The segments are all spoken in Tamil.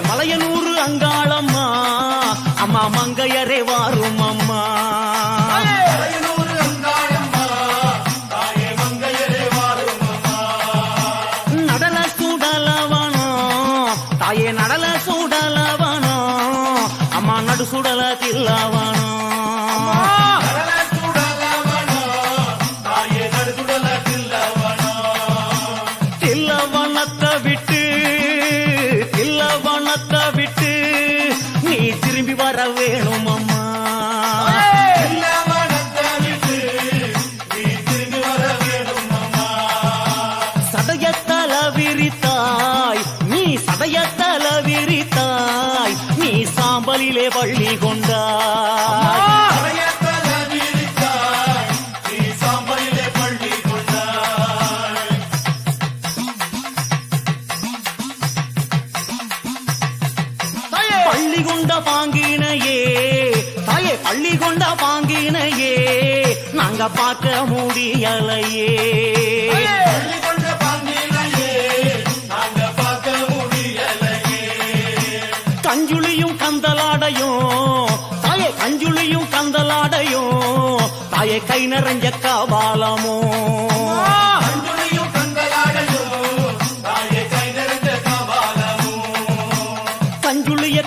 மலையனூர் அங்காளம்மா அம்மா மங்கையரே வாரும் அம்மா நடல சுடலவனோ தாயே நடல சுடலவனோ அம்மா நடு சுடல தில்லவனோ வர வேணும் அம்மா சடையத்தல விரித்தாய் நீ சடையத்தல விரித்தாய் நீ சாம்பலிலே வள்ளி கொண்டாய் பள்ளி கொண்ட பாங்கினையே தாயே பள்ளி கொண்ட பாங்கினையே நாங்க பார்க்க முடியலையே கஞ்சுளியும் கந்தலாடையும் தாயே கஞ்சுளியும் கந்தலாடையும் தாயே கை நிறைஞ்ச கபாலமோ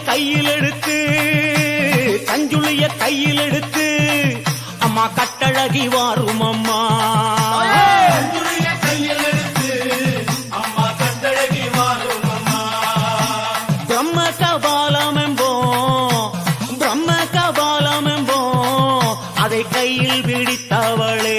கையில் எடுத்து கஞ்சுளிய கையில் எடுத்து அம்மா கட்டழகி வாரும் அம்மா பிரம்ம கபாலம் என்போம் அதை கையில் பிடித்தவளே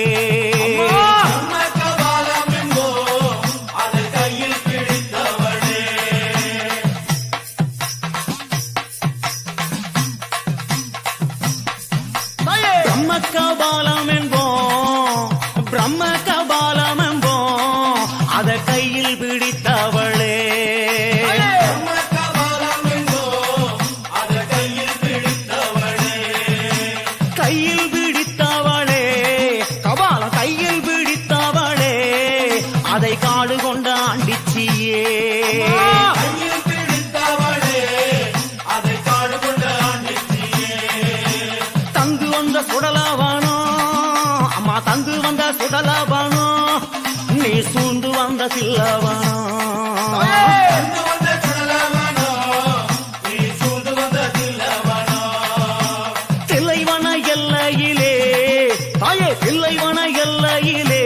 கபாலம் என்போம் பிரம்ம கபாலம் என்போம் அத கையில் பிடித்தவளே கையில் பிடித்தவளே கபாலம் கையில் பிடித்தவளே அதை காடு கொண்ட ஆண்டிச்சியே சுடலவானோ அம்மா தந்து வந்த சுடலவானோ நீ சூழ்ந்து வந்த சில்லவானோ தில்லைவன எல்லையிலே தாயே தில்லைவன எல்லையிலே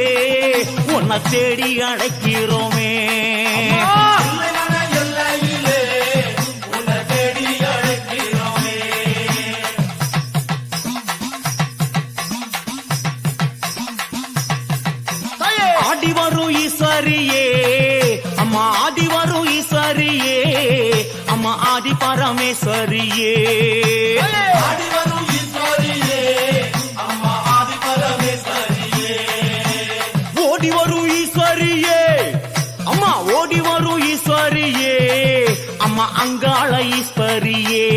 உன்னை தேடி அழைக்கிறோமே ஆடி வரும் ஈஸ்வரியே அம்மா ஆடி வரும் ஈஸ்வரியே அம்மா ஆதி பரமேஸ்வரியே ஆடி வரும் ஈஸ்வரியே அம்மா ஆதி பரமேஸ்வரியே ஓடி வரும் ஈஸ்வரியே அம்மா ஓடி வரும் ஈஸ்வரியே அம்மா அங்காள ஈஸ்வரியே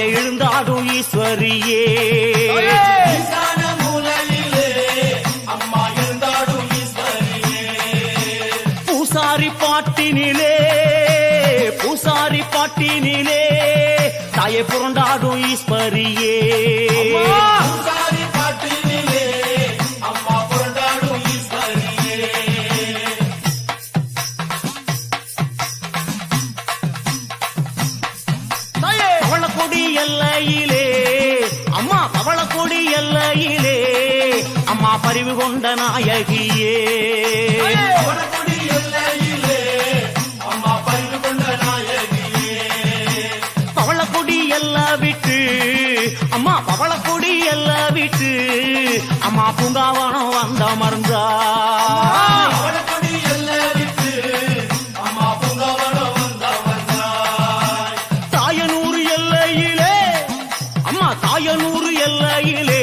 எழுந்தாடும் ஈஸ்வரியே பூசாரி பாட்டினிலே தாயை புரண்டாடும் ஈஸ்வரியே எல்லையிலே அம்மா பவளக்கொடி எல்லையிலே அம்மா பரிவு கொண்ட நாயகியே பவளக்கொடி எல்லாம் விட்டு அம்மா பவளக்கொடி எல்லாம் விட்டு அம்மா பூங்காவனம் வந்த மருந்தா தாயனூர் எல்லையிலே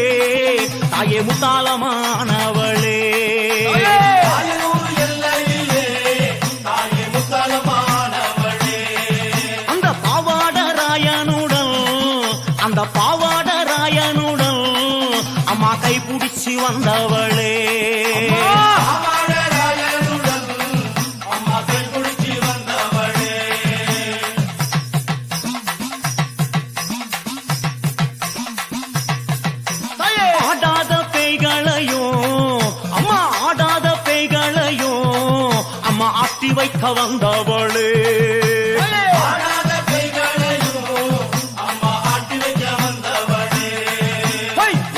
தாயே முத்தாளமானவளே அந்த பாவாடராயனுடன் அந்த பாவ கைப்பிடிச்சு வந்தவளே ஆடாத பேய்களையும் அம்மா ஆடாத பேய்களையும் அம்மா ஆட்டி வைக்க வந்தவளே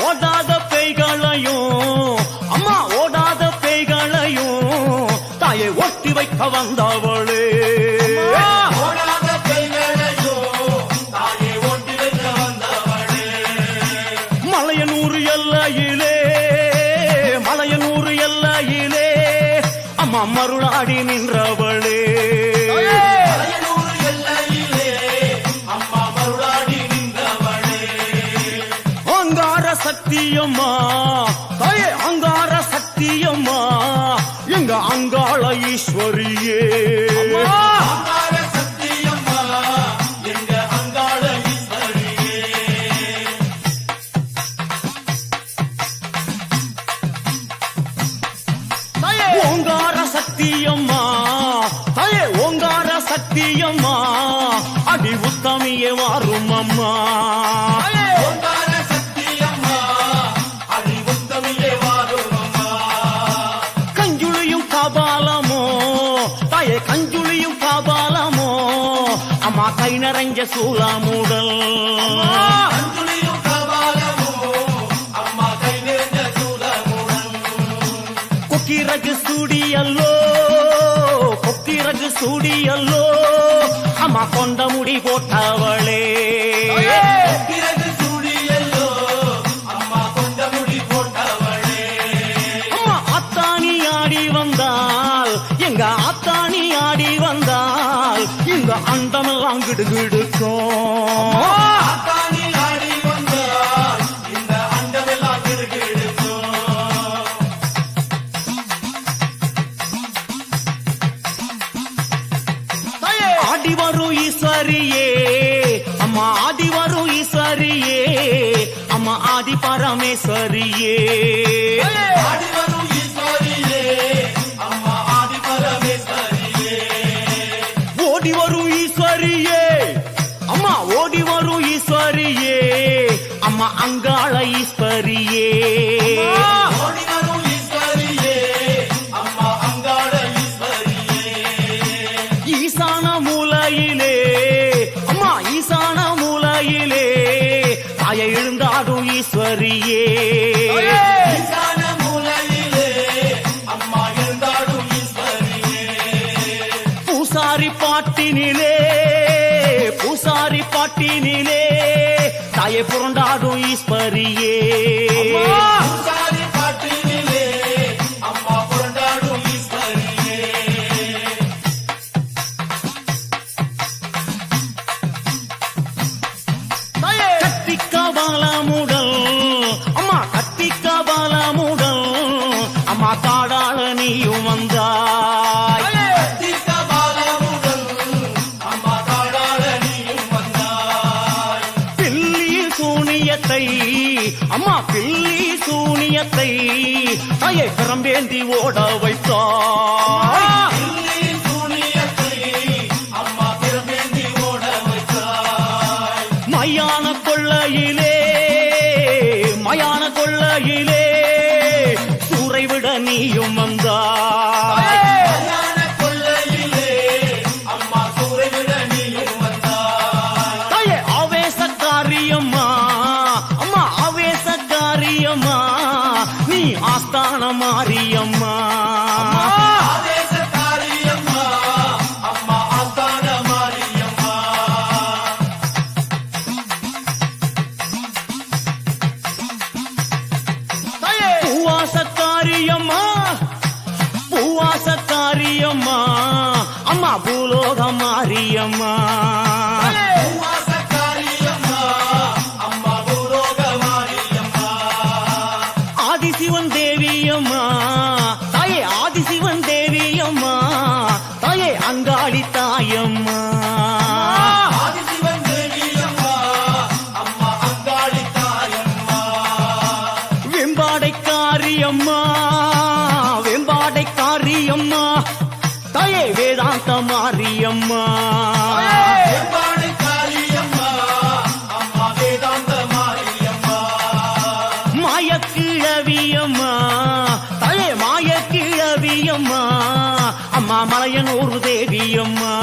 ஓடாத பேய்களையும் அம்மா ஓடாத பேய்களையும் தாயை ஒட்டி வைக்க வந்தவளே மலையனூர் எல்லையிலே மலையனூர் எல்லையிலே அம்மா மருளாடி நின்றவளே அங்கார சக்தியம்மா தாயே அங்கார சக்தியம்மா எங்க அங்காள ஈஸ்வரியே ஓங்கார சக்தியம்மா தாயே ஓங்கார சக்தியம்மா அடி உத்தமியே வாரும் அம்மா கஞ்சுளியும் காபாலமோ தாயே கஞ்சுளியும் காபாலமோ அம்மா கை நிறைஞ்ச சூலாமுடல் கொக்கிரகு சூடியல்லோ கொக்கிரகு சூடியல்லோ அம்மா கொண்ட முடி போட்டவளே அம்மா அத்தாணி ஆடி வந்தால் எங்க அத்தாணி ஆடி வந்தால் இந்த அண்டமெல்லாம் கிடுகிடுக்கும் ஆடி வரும் ஈஸ்வரியே அம்மா ஆடி வரும் ஈஸ்வரியே அம்மா ஆதி பரமேஸ்வரியே ஓடி வரும் ஈஸ்வரியே அம்மா ஓடி வரும் ஈஸ்வரியே அம்மா அங்காள ஈஸ்வரியே ஈசான மூலையிலே அம்மா ஈசான மூலையிலே தாயை எழுந்தாடும் ஈஸ்வரியே பூசாரி பாட்டினிலே பூசாரி பாட்டினிலே தாயை புரண்டாடும் ஈஸ்வரியே கத்திக்கபாலமுடல் அம்மா கத்திக்கபாலமுடல் அம்மா காடாள நீயும் வந்தாய் பில்லி சூனியத்தை அம்மா பில்லி சூனியத்தை தாயை பிரம்பேந்தி ஓட வைத்தாய் மயான கொள்ளையிலே மயான கொள்ளையிலே சூறை விட நீயும் வந்தாய் தாயே ஆவேசக்காரியம்மா அம்மா ஆவேசக்காரியம்மா நீ ஆஸ்தான மாரியம்மா பூவாசக்காரியம்மா பூவாசக்காரியம்மா அம்மா பூலோக மாரியம்மா ஆதிசிவன் தேவியம்மா தாயே ஆதிசிவன் தேவியம்மா தாயே அங்காளி தாயம்மா வெம்பா தாயே வேதாந்த மாரியம்மா ஏற்பாடு காளியம்மா அம்மா வேதாந்த மாரியம்மா மாயக்கிழவியம்மா தாயே மாயக்கிழவியம்மா அம்மா மலையனூர் தேவியம்மா